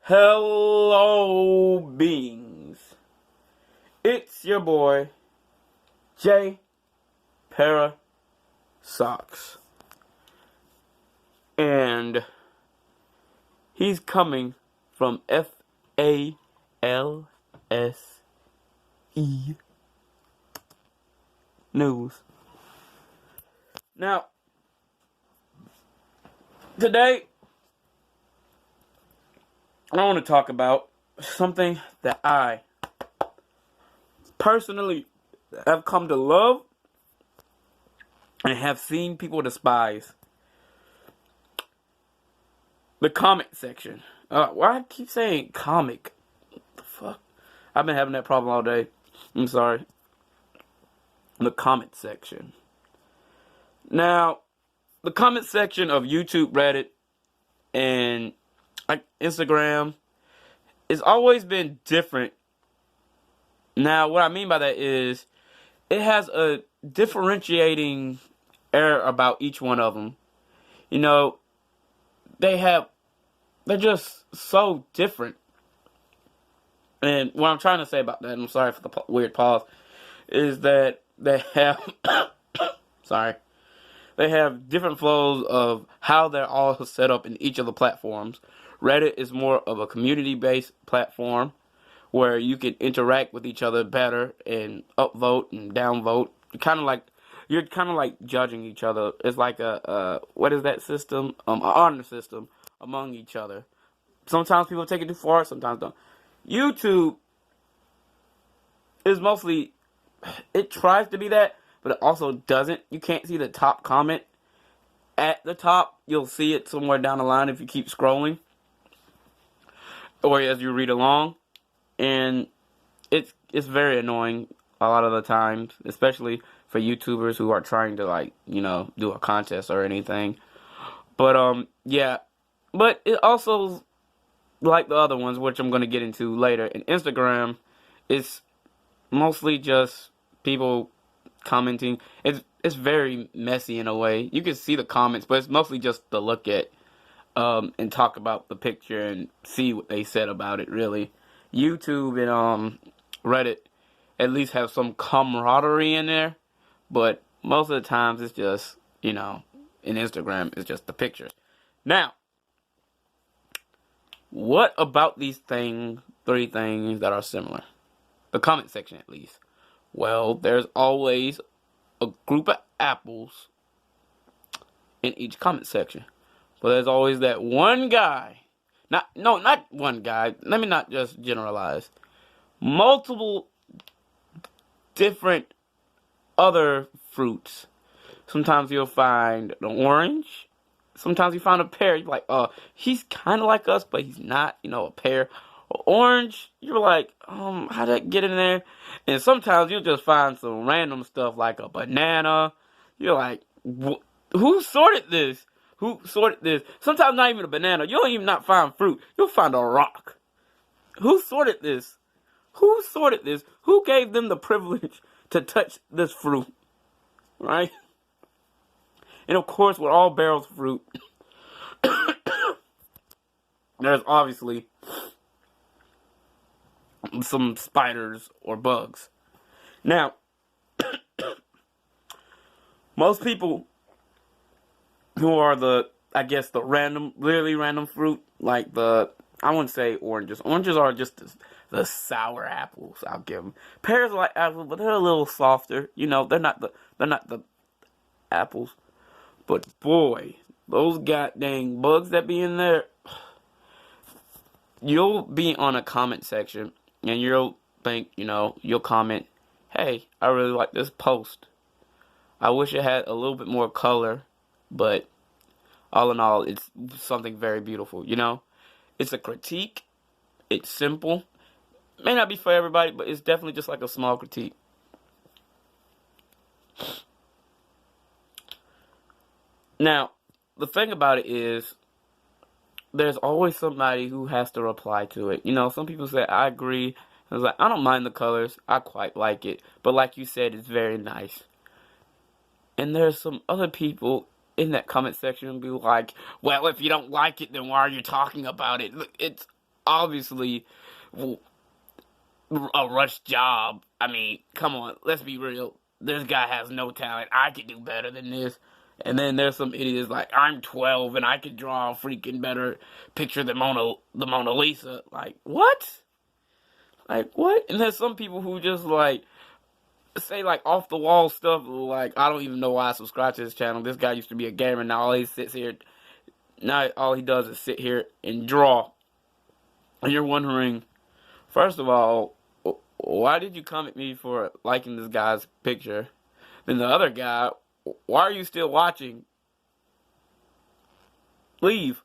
Hello, beings. It's your boy, J. Para Socks. And he's coming from FALSE News. Now, today, I want to talk about something that I personally have come to love and have seen people despise. The comment section. Why I keep saying comic? What the fuck? I've been having that problem all day. I'm sorry. The comment section. Now, the comment section of YouTube, Reddit, and Instagram has always been different. Now, what I mean by that is it has a differentiating air about each one of them. You know, they're just so different. And what I'm trying to say about that, and I'm sorry for the weird pause, is that they have, they have different flows of how they're all set up in each of the platforms. Reddit is more of a community-based platform where you can interact with each other better and upvote and downvote. You're kind of like judging each other. It's like what is that system? An honor system among each other. Sometimes people take it too far, sometimes don't. YouTube is mostly, it tries to be that, but it also doesn't. You can't see the top comment at the top. You'll see it somewhere down the line if you keep scrolling or as you read along. And it's very annoying a lot of the times, especially for YouTubers who are trying to do a contest or anything. But yeah. But it also, like the other ones, which I'm going to get into later, in Instagram, it's mostly just people commenting. It's very messy in a way. You can see the comments, but it's mostly just to look at and talk about the picture and see what they said about it, really. YouTube and Reddit at least have some camaraderie in there, but most of the times it's just, in Instagram, it's just the pictures. Now, what about these three things that are similar? The comment section, at least. Well, there's always a group of apples in each comment section. But there's always that one guy. Not one guy. Let me not just generalize. Multiple different other fruits. Sometimes you'll find an orange. Sometimes you find a pear. You're like, he's kind of like us, but he's not, a pear. Or orange, you're like, how'd that get in there? And sometimes you'll just find some random stuff like a banana. You're like, who sorted this? Who sorted this? Sometimes not even a banana. You don't even not find fruit. You'll find a rock. Who sorted this? Who sorted this? Who gave them the privilege to touch this fruit? Right? And of course, with all barrels of fruit, there's obviously some spiders or bugs. Now, most people who are the really random fruit, like I wouldn't say oranges. Oranges are just the sour apples, I'll give them. Pears are like apples, but they're a little softer. They're not the apples. But boy, those goddamn bugs that be in there, you'll be on a comment section and you'll think, you'll comment, hey, I really like this post. I wish it had a little bit more color, but all in all, it's something very beautiful, It's a critique. It's simple. May not be for everybody, but it's definitely just like a small critique. Now, the thing about it is, there's always somebody who has to reply to it. Some people say, I agree. I was like, I don't mind the colors. I quite like it. But like you said, it's very nice. And there's some other people in that comment section and be like, well, if you don't like it, then why are you talking about it? Look, obviously a rush job. I mean, come on, let's be real. This guy has no talent. I could do better than this. And then there's some idiots like, I'm 12 and I could draw a freaking better picture than the Mona Lisa. Like, what? Like, what? And there's some people who just, like, say, like, off-the-wall stuff. Like, I don't even know why I subscribe to this channel. This guy used to be a gamer. Now all he sits here, now all he does is sit here and draw. And you're wondering, first of all, why did you come at me for liking this guy's picture? Then the other guy, why are you still watching? Leave.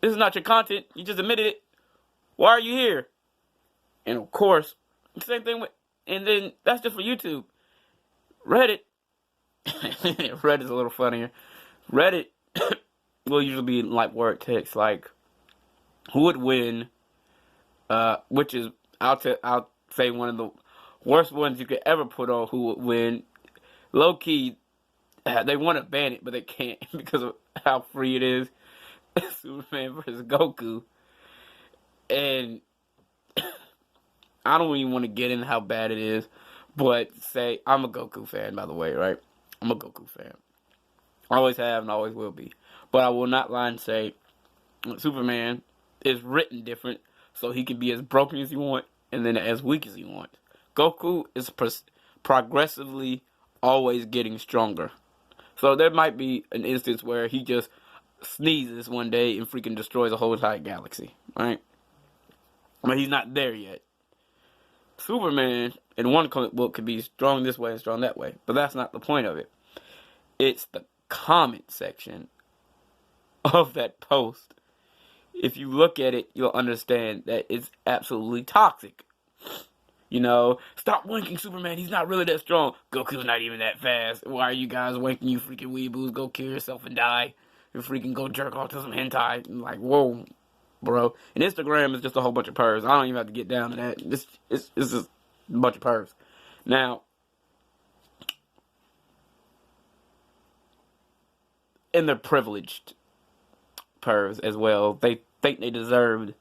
This is not your content. You just admitted it. Why are you here? And of course, same thing with, and then that's just for YouTube. Reddit. Reddit's a little funnier. Reddit will usually be like word text, like, who would win, which is, I'll say one of the worst ones you could ever put on who would win. Low key, they want to ban it, but they can't because of how free it is. Superman versus Goku. And I don't even want to get into how bad it is, but say, I'm a Goku fan, by the way, right? I'm a Goku fan. Always have and always will be. But I will not lie and say Superman is written different, so he can be as broken as you want and then as weak as you want. Goku is progressively always getting stronger. So there might be an instance where he just sneezes one day and freaking destroys a whole entire galaxy, right? But he's not there yet. Superman in one comic book could be strong this way and strong that way, but that's not the point of it. It's the comment section of that post. If you look at it, you'll understand that it's absolutely toxic. You know, stop wanking Superman, he's not really that strong. Goku's not even that fast. Why are you guys wanking, you freaking weeaboos? Go kill yourself and die. And freaking go jerk off to some hentai. I'm like, whoa, bro. And Instagram is just a whole bunch of pervs. I don't even have to get down to that. It's just a bunch of pervs. Now, and they're privileged pervs as well. They think they deserved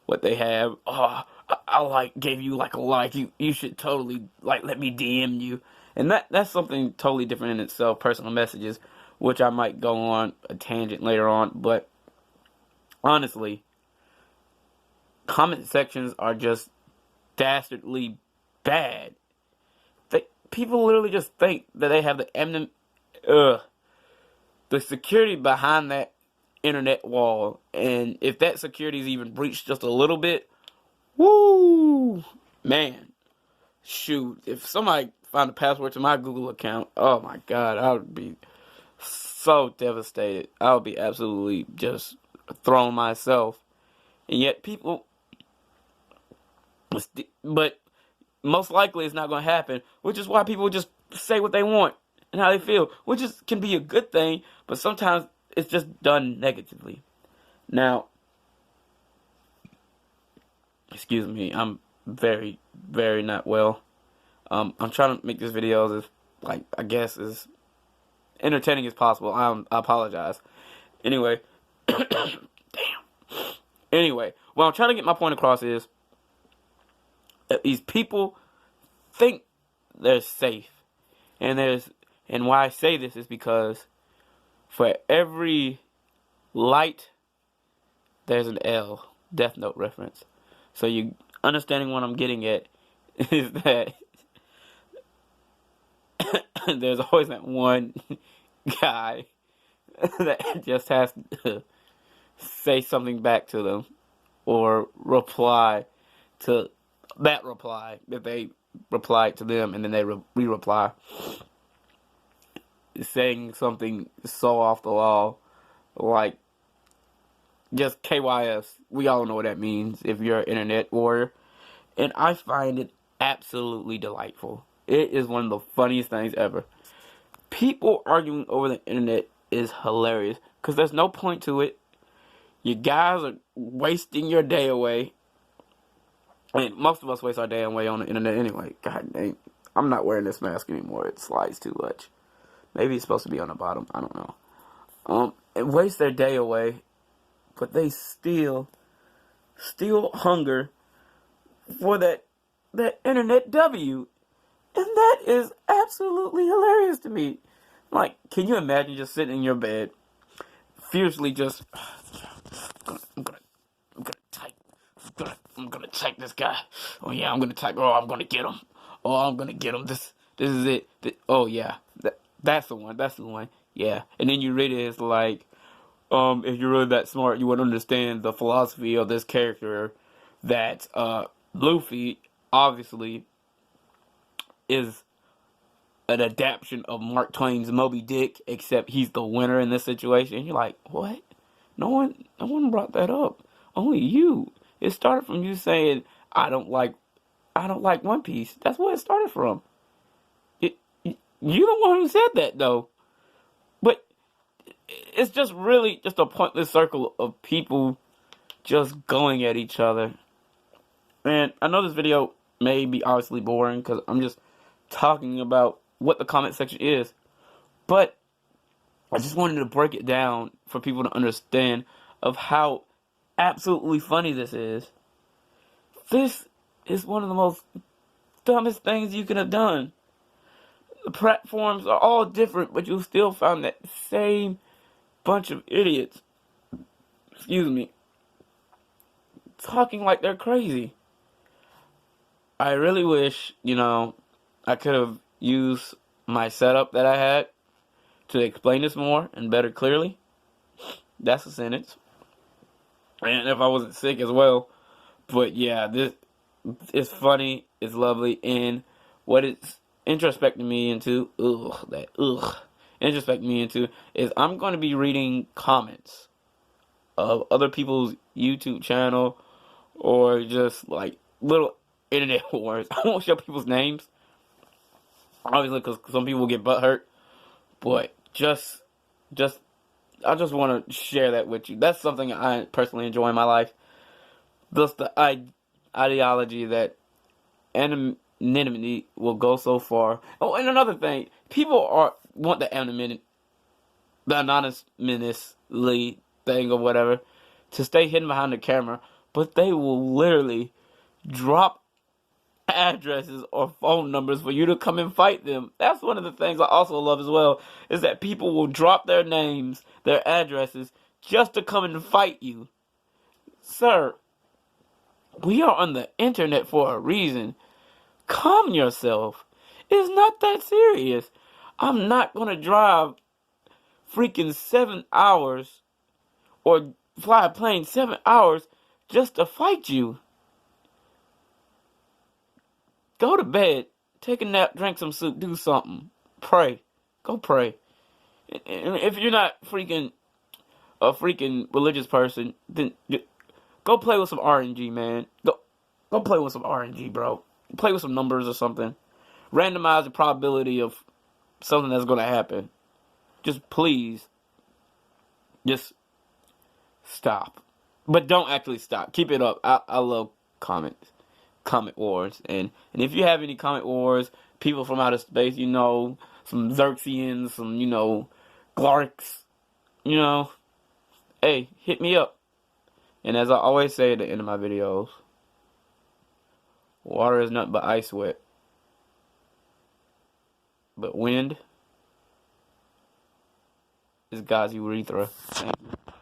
what they have. Oh, I gave you like a like. You should totally like let me DM you. And that's something totally different in itself, personal messages, which I might go on a tangent later on, but honestly, comment sections are just dastardly bad. People literally just think that they have the security behind that internet wall, and if that security is even breached just a little bit, woo, man, shoot, if somebody found a password to my Google account, oh my God, I would be so devastated. I would be absolutely just thrown myself. And yet people, but most likely it's not going to happen, which is why people just say what they want and how they feel, which can be a good thing, but sometimes it's just done negatively. Now, excuse me, I'm very, very not well. I'm trying to make this video as, like, I guess, as entertaining as possible. I apologize. Anyway, damn. Anyway, what I'm trying to get my point across is that these people think they're safe. And why I say this is because for every light, there's an L. Death Note reference. So you understanding what I'm getting at is that there's always that one guy that just has to say something back to them or reply to that reply that they replied to them, and then they re-reply saying something so off the wall, like just KYS. We all know what that means if you're an internet warrior. And I find it absolutely delightful. It is one of the funniest things ever. People arguing over the internet is hilarious because there's no point to it. You guys are wasting your day away. And most of us waste our day away on the internet anyway. God dang. I'm not wearing this mask anymore. It slides too much. Maybe it's supposed to be on the bottom. I don't know. And waste their day away. But they still still hunger for that internet W. And that is absolutely hilarious to me. Like, can you imagine just sitting in your bed, fiercely just, I'm gonna type, I'm gonna type this guy. Oh yeah, I'm gonna type. Oh, I'm gonna get him. Oh, I'm gonna get him. This is it. Oh yeah, that's the one. That's the one. Yeah. And then you read it, it's like, if you're really that smart, you would understand the philosophy of this character. That Luffy obviously is an adaptation of Mark Twain's Moby Dick, except he's the winner in this situation. You're like, what? No one brought that up. Only you. It started from you saying, I don't like One Piece. That's where it started from. You're the one who said that, though. But it's just really just a pointless circle of people just going at each other. And I know this video may be obviously boring because I'm just talking about what the comment section is. But I just wanted to break it down for people to understand of how absolutely funny this is. This is one of the most dumbest things you could have done. The platforms are all different, but you'll still find that same bunch of idiots, excuse me, talking like they're crazy. I really wish, I could have used my setup that I had to explain this more and better clearly. That's a sentence. And if I wasn't sick as well. But yeah, this is funny, it's lovely, and what it's introspecting me into, introspecting me into, is I'm going to be reading comments of other people's YouTube channel, or just like little internet wars. I won't show people's names, obviously, because some people get butthurt, but I just want to share that with you. That's something I personally enjoy in my life. Just the ideology that anonymity will go so far. Oh, and another thing, people want the anonymously thing or whatever to stay hidden behind the camera, but they will literally drop addresses or phone numbers for you to come and fight them. That's one of the things I also love as well, is that people will drop their names, their addresses, just to come and fight you. Sir, we are on the internet for a reason. Calm yourself. It's not that serious. I'm not going to drive freaking 7 hours or fly a plane 7 hours just to fight you. Go to bed, take a nap, drink some soup, do something. Pray. Go pray. And if you're not a freaking religious person, then go play with some RNG, man. Go play with some RNG, bro. Play with some numbers or something. Randomize the probability of something that's going to happen. Just please, just stop. But don't actually stop. Keep it up. I love comment wars. And if you have any comment wars, people from outer space, some Xerxians, some, Glarks, hey, hit me up. And as I always say at the end of my videos, water is nothing but ice wet. But wind is God's urethra. Thank you.